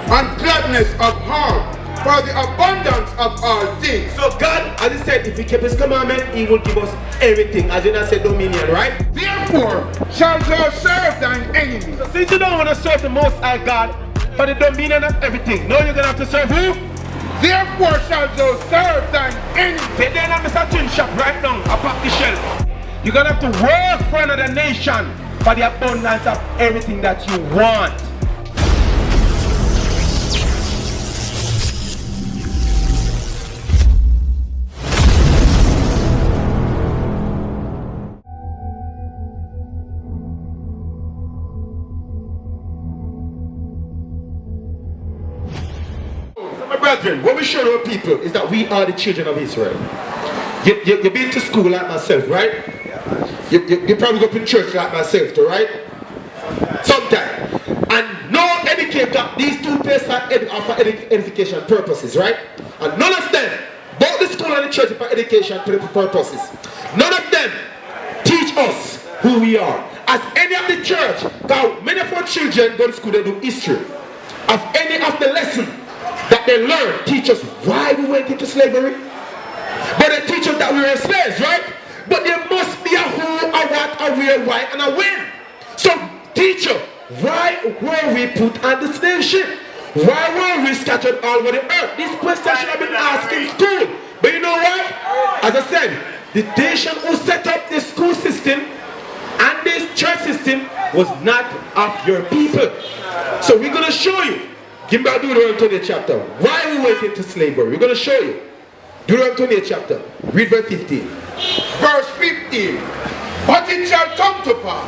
and gladness of heart, for the abundance of all things. So God, as he said, if we keep his commandment, he will give us everything. As in I said, dominion, right? Therefore shalt thou serve thine enemy. So since you don't want to serve the Most High God for the dominion of everything, now you're going to have to serve who? Therefore shalt thou serve thine enemy. Say then I'm Mr. Tin Shop right now, I pop the shelf. You're going to have to work for another nation for the abundance of everything that you want. Brethren, what we show our people is that we are the children of Israel. You've been to school like myself, right? You probably go to church like myself too, right? Sometime. And no educator, these two places are for edification purposes, right? And none of them, both the school and the church, are for education purposes. None of them teach us who we are. As any of the church, because many of our children go to school, they do history. Of any of the lessons that they learn teach us why we went into slavery. But they teach us that we were slaves, right? But there must be a who, a what, a where, why, and a when. So, teacher, why were we put on the slave ship? Why were we scattered all over the earth? This question should have been asked in school. But you know what? As I said, the nation who set up the school system and this church system was not of your people. So we're going to show you. Give me Deuteronomy 20 chapter. Why we went into slavery? We're going to show you. Deuteronomy 20 chapter. Read verse 15. Verse 15. But it shall come to pass,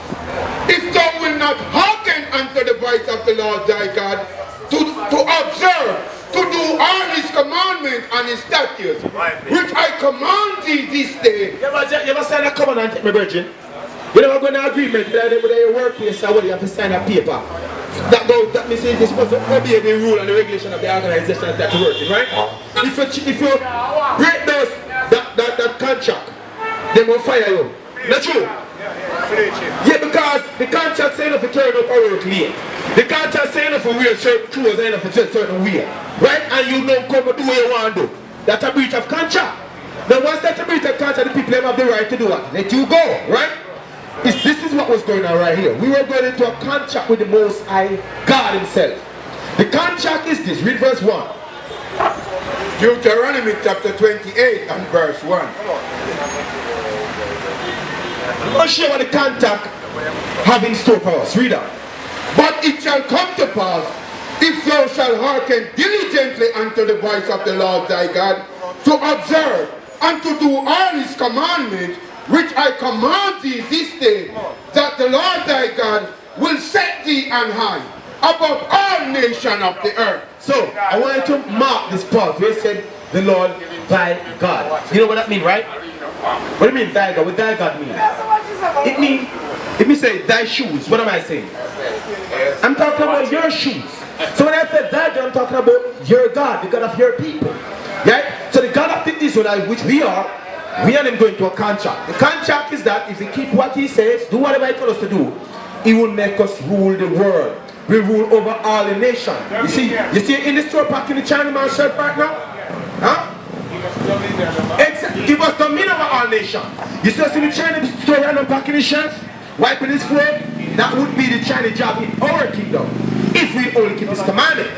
if thou wilt not hearken unto the voice of the Lord thy God, to observe, to do all his commandments and his statutes, which I command thee this day. You ever sign a covenant, my virgin? You never go in an agreement with your workplace or you have to sign a paper. That means you're supposed to obey the rule and the regulation of the organization that you're working, right? If you break that contract, they will fire you. Not true? Yeah, because the contract saying if you turn up or work late. The contract saying if you wear certain clothes and if you certain way. Right? And you don't come and do what you want to do. That's a breach of contract. Now once that's a breach of contract, the people have the right to do what? Let you go, right? This is what was going on right here. We were going into a contract with the Most High God himself. The contract is this. Read verse 1. Deuteronomy chapter 28 and verse 1. I'm not sure what the contract have in store for us. Read on. But it shall come to pass, if thou shalt hearken diligently unto the voice of the Lord thy God, to observe and to do all his commandments, which I command thee this day, that the Lord thy God will set thee on high above all nations of the earth. So, I want you to mark this part where it said, the Lord thy God. You know what that means, right? What do you mean, thy God? What thy God mean? It means, if me say, thy shoes, what am I saying? I'm talking about your shoes. So when I said thy God, I'm talking about your God, the God of your people. Right? So the God of the Israelites, which we are them going to a contract. The contract is that if we keep what he says, do whatever he tells us to do, he will make us rule the world. We rule over all the nation. You see in the store packing the Chinaman shirt right now? Huh? Give us dominion over all nation. You see us in the Chinese store right now packing his shirts, wiping his floor? That would be the Chinese job in our kingdom. If we only keep his commandment.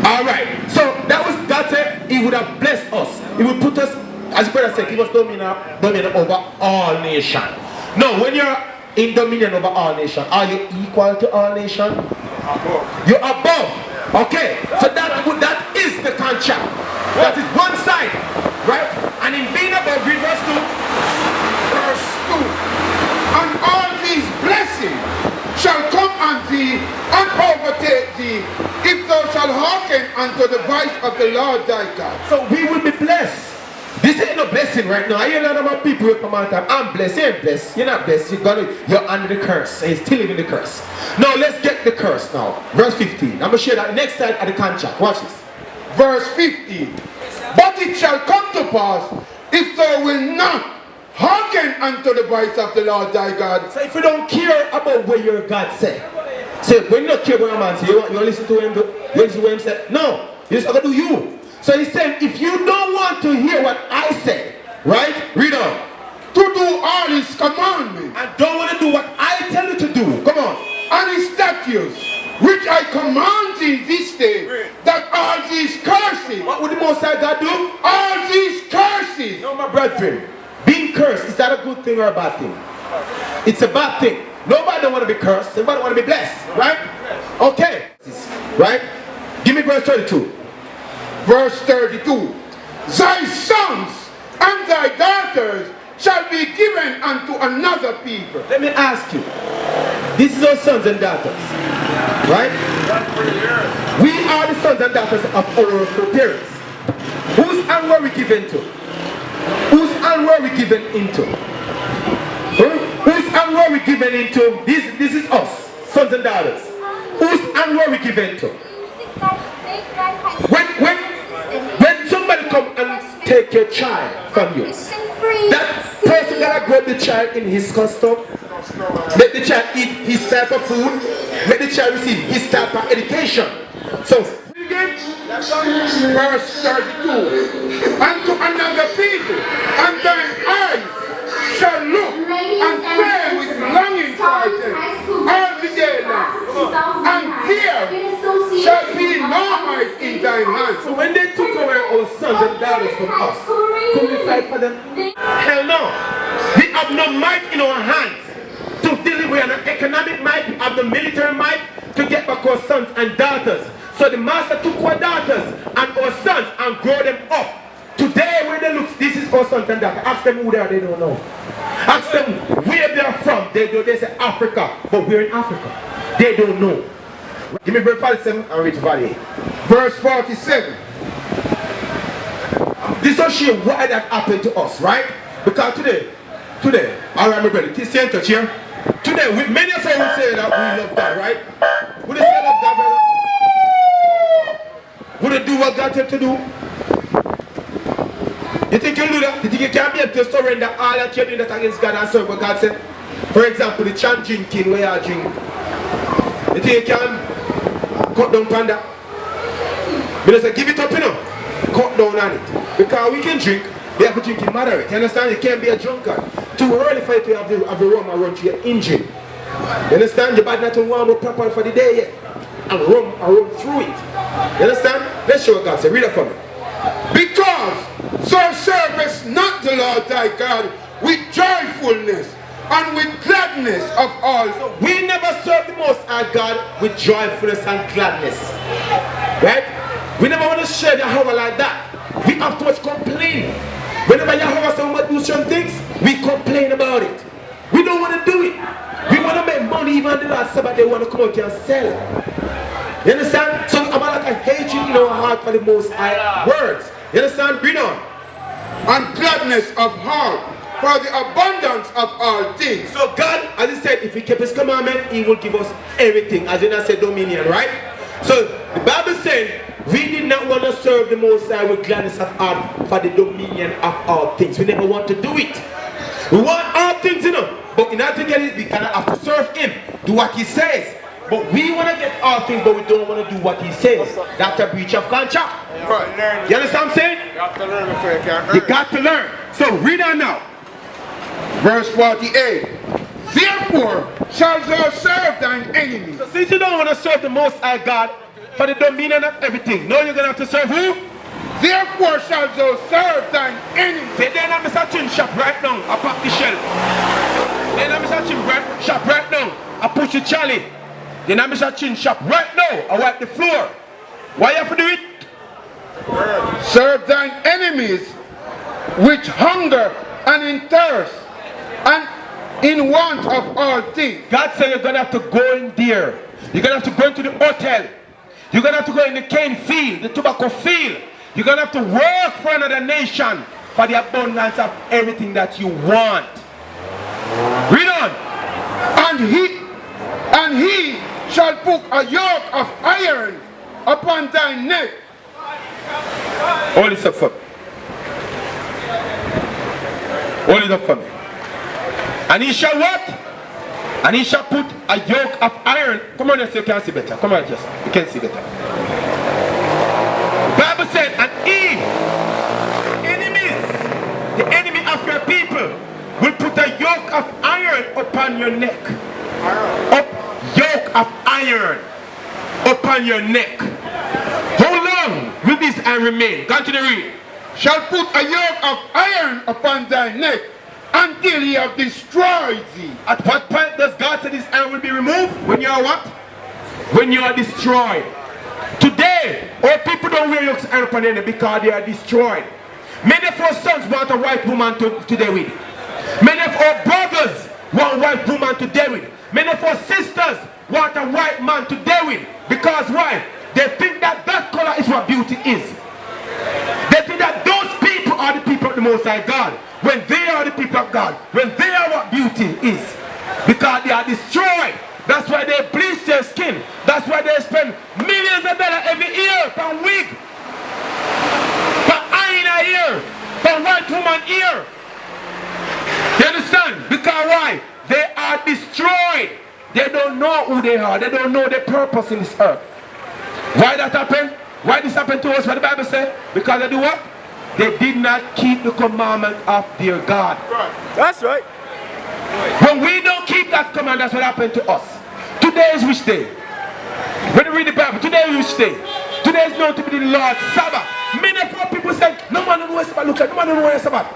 Alright, so that said, he would have blessed us. He would put us, as the brother said, give us dominion over all nations. No, when you're in dominion over all nations, are you equal to all nations? You're above. Okay, so that is the contract. That is one side, right? And in being above, read verse 2. Verse 2. And all these blessings shall come on thee and overtake thee, if thou shalt hearken unto the voice of the Lord thy God. So we will be blessed. This ain't no blessing right now. I hear a lot of people who come out and I'm blessed. You ain't blessed. You're not blessed. You're under the curse. And you're still living the curse. Now let's get the curse now. Verse 15. I'm going to share that next side of the contract. Watch this. Verse 15. But it shall come to pass, if thou wilt not hearken unto the voice of the Lord thy God. So if you don't care about what your God said, Say, when you don't care about a man, say, you want to listen to him, you listen to him say, no, you just have to do you. So he said, if you don't want to hear what I say, right? Read on. To do all his commandments. And don't want to do what I tell you to do. Come on. And his statutes, which I command thee this day, that all these curses. What would the Most High God do? All these curses. No, my brethren. Being cursed, is that a good thing or a bad thing? It's a bad thing. Nobody don't want to be cursed. Everybody want to be blessed. Right? Okay. Right? Give me verse 32. Verse 32. Thy sons and thy daughters shall be given unto another people. Let me ask you. This is our sons and daughters. Right? We are the sons and daughters of our parents. Whose hand were we given to? Whose hand were we given into? Whose hand were we given into? This is us, sons and daughters. Whose hand were we given to? When somebody come and take your child from you, that person gonna grab the child in his custom, let the child eat his type of food, let the child receive his type of education. So, verse 32. Unto another people, and thine eyes shall look and fail with longing for them all the day long, and there shall be no might in thine hands. So when they took away our sons and daughters from us, could we fight for them? Hell no. We have no might in our hands to deliver an economic might, we have the military might to get back our sons and daughters. So the master took our daughters and our sons and grow them up. Today when they look, this is our sons and daughters. Ask them who they are, they don't know. Ask them where they are from, they say Africa, but we're in Africa. They don't know. Give me verse 47 and read to 48. Verse 47. This don't show why that happened to us, right? Because today, alright my brother, stay in touch here. Today, many of us will say that we love God, right? Would they say love God, brother? Would they do what God told to do? You think you'll do that? You think you can be able to surrender all that you're doing that against God and serve what God said? For example, the chant drinking where you drink. You think you can cut down on that? But they say, give it up, you know. Cut down on it. Because we can drink, we have to drink in moderate. You understand? You can't be a drunkard. Too early for you to have the rum and run to your engine. You understand? Your body not to warm up properly for the day yet. And run through it. You understand? Let's show what God said. Read it for me. Because so servest not the Lord thy God with joyfulness and with gladness of all. So we never serve the Most High God with joyfulness and gladness. Right? We never want to share Yahweh like that. We have too much complaint. Whenever Yahweh says we must do some things, we complain about it. We don't want to do it. We want to make money. Even the last Sabbath they want to come out here and sell. You understand? So I'm like a hatred in our heart for the Most High words. You understand? Read on. And gladness of heart for the abundance of all things. So God, as he said, if he kept his commandment, he will give us everything. As in I said, dominion, right? So the Bible said, we did not want to serve the Most High with gladness of heart for the dominion of all things. We never want to do it. We want all things, you know. But in order to get it, we cannot have to serve him. Do what he says. But we want to get all things, but we don't want to do what he says. That's a breach of contract. Right. You understand what I'm saying? You have to learn before you can earn. You got to learn. So read on now. Verse 48. Therefore shalt thou serve thine enemies. So since you don't want to serve the Most High God for the dominion of everything, now you're going to have to serve who? Therefore shalt thou serve thine enemies. Say then I'm Mr. Chin shop right now. I pop the shell. Then I'm Mr. Chin shop right now. I push the chally. Then I'm Mr. Chin shop right now. I wipe the floor. Why you have to do it? Serve thine enemies which hunger and in thirst and in want of all things. God said you're going to have to go in there. You're going to have to go into the hotel. You're going to have to go in the cane field, the tobacco field. You're going to have to work for another nation for the abundance of everything that you want. Read on. And he shall put a yoke of iron upon thy neck. Hold it up for me. Hold it up for me. And he shall what? And he shall put a yoke of iron. Come on, yes, you can see better. Come on, yes, you can see better. The Bible said, and he, enemies, the enemy of your people, will put a yoke of iron upon your neck. Yoke of iron upon your neck. How long will this iron remain? Continue to read. Shall put a yoke of iron upon thy neck until he have destroyed thee. At what point does God say this iron will be removed? When you are what? When you are destroyed. Today, our people don't wear yokes of iron upon their neck because they are destroyed. Many of our sons want a white woman to deal with. Many of our brothers want a white woman to deal with. Many of our sisters want a white man to deal with. Because why? They think that that color is what beauty is. They think that those people are the people of the Most High God. When they are the people of God. When they are what beauty is. Because they are destroyed. That's why they bleach their skin. That's why they spend millions of dollars every year per wig. Per hyena ear. Per white woman ear. You understand? Because why? They are destroyed. They don't know who they are. They don't know their purpose in this earth. Why that happened? Why this happened to us? What the Bible said? Because they do what? They did not keep the commandment of their God. That's right. When we don't keep that command, that's what happened to us. Today is which day? When you read the Bible, today is which day? Today is known to be the Lord's Sabbath. Many of our people say, no man knows what Sabbath. Look at no man knows what Sabbath.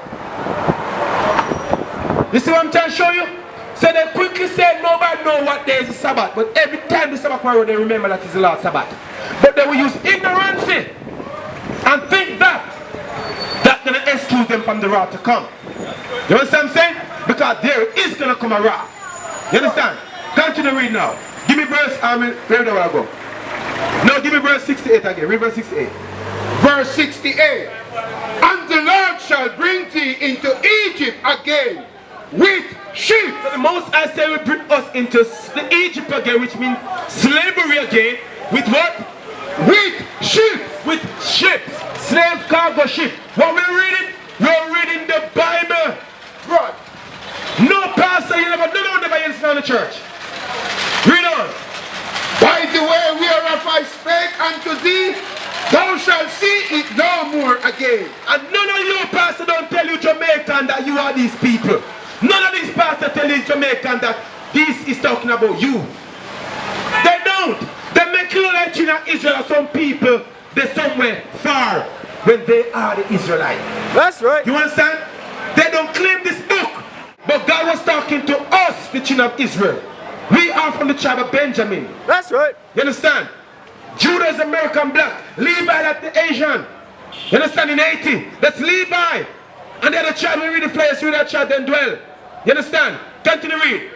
You see what I'm trying to show you? So they quickly say nobody knows what day is the Sabbath. But every time the Sabbath comes, they remember that it's the Lord's Sabbath. But they will use ignorance and think that that's going to exclude them from the wrath to come. You understand what I'm saying? Because there is going to come a wrath. You understand? Continue to read now. Give me verse, where do I go? No, give me verse 68 again. Read verse 68. Verse 68. And the Lord shall bring thee into Egypt again with sheep. So the Most High say will bring us into Egypt again, which means slavery again. With what? With sheep. With ships. Slave cargo ship. What we're reading? We're reading the Bible. Right. No pastor, you never hear in the church. Read on. By the way whereof I spake unto thee, thou shalt see it no more again. And none of you pastors don't tell you Jamaican that you are these people. None of these pastors tell you Jamaican that this is talking about you. They don't. They make you like China, Israel, some people, they're somewhere far when they are the Israelites. That's right. You understand? They don't claim this book. But God was talking to us, the children of Israel. We are from the tribe of Benjamin. That's right. You understand? Judah is American black. Levi, that's the Asian. You understand? In Haiti, that's Levi. And the other tribe, we read the place, we that tribe then dwell. You understand? Continue to read.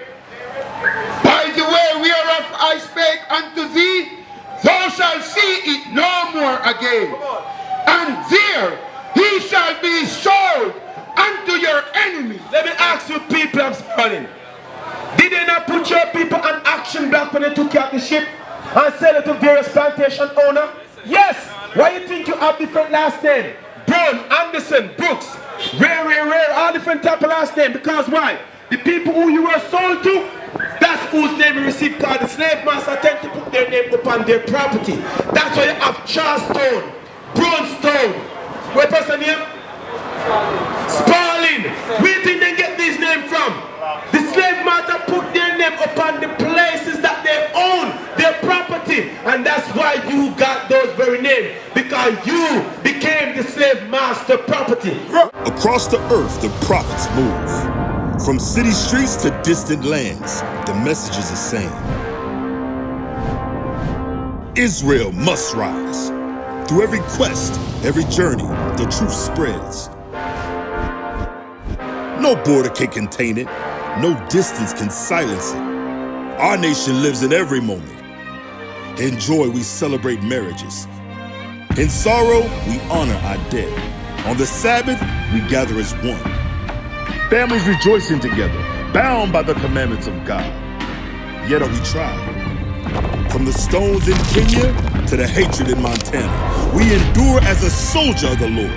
By the way whereof I spake unto thee, thou shalt see it no more again. And there he shall be sold unto your enemies. Let me ask you people of Stirling. Did they not put your people on action block when they took you off the ship and sell it to various plantation owners? Yes. Why you think you have different last name? Brown, Anderson, Brooks, Rare, all different type of last name. Because why? The people who you were sold to, that's whose name you received, because the slave master tend to put their name upon their property. That's why you have Charleston, Brownstone. What person name? Sparling. Where do you think they get this name from? The slave master put their name upon the places that they own, their property. And that's why you got those very names. Because you became the slave master property. Across the earth, the prophets move. From city streets to distant lands, the message is the same. Israel must rise. Through every quest, every journey, the truth spreads. No border can contain it. No distance can silence it. Our nation lives in every moment. In joy, we celebrate marriages. In sorrow, we honor our dead. On the Sabbath, we gather as one. Families rejoicing together, bound by the commandments of God. Yet are we tried. From the stones in Kenya to the hatred in Montana, we endure as a soldier of the Lord.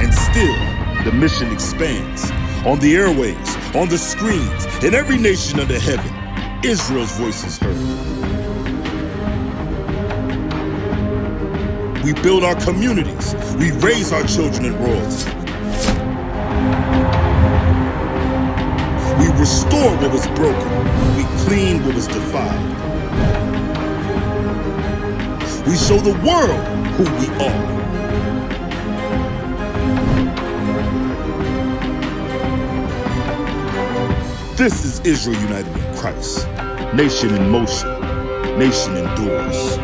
And still, the mission expands. On the airways, on the screens, in every nation under heaven, Israel's voice is heard. We build our communities. We raise our children in royalty. We restore what was broken. We clean what was defiled. We show the world who we are. This is Israel united in Christ. Nation in motion. Nation endures.